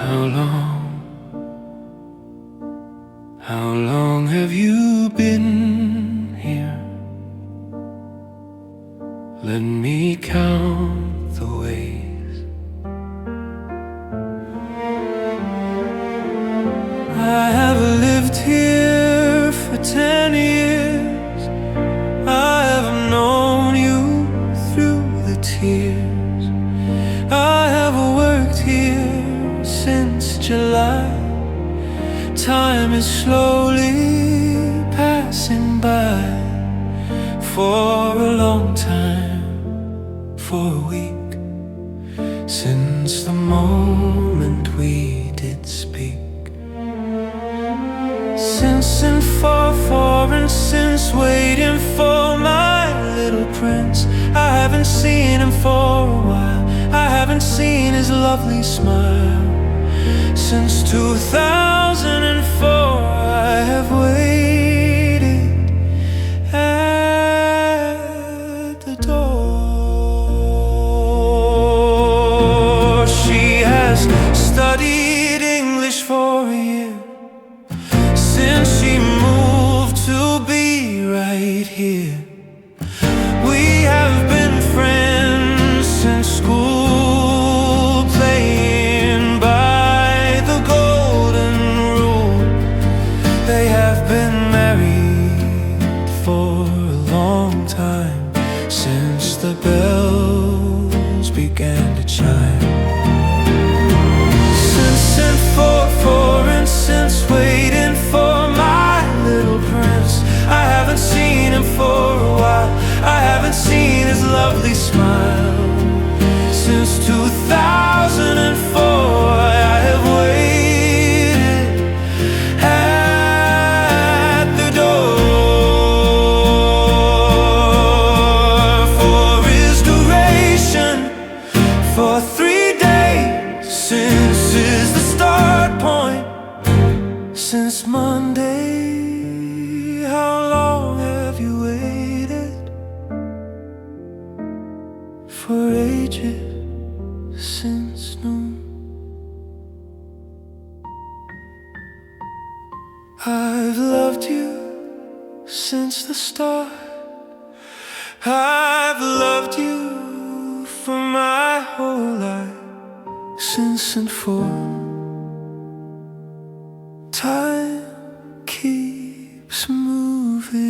How long have you been here? Let me count the ways. I have lived here for 10 years. I have known you through the tears. I have worked here since July. Time is slowly passing by. For a long time, for a week, since the moment we did speak. Since and for and since waiting for my little prince. I haven't seen him for a while. I haven't seen his lovely smile. Since 2004 I have waited at the door. She has studied English for a year, since she moved to be right here. We have been friends since school, playing by the golden rule. They have been married for a long time, since the bells began to chime. Since and for and since waiting for my little prince. I haven't seen him for a while. I haven't seen his lovely smile. Since 2004 I have waited at the door for his duration, for 3 days. Since is the start point, since Monday. How long have you waited? For ages, since noon. I've loved you since the start. I've loved you for my whole life, since and for. Time keeps moving.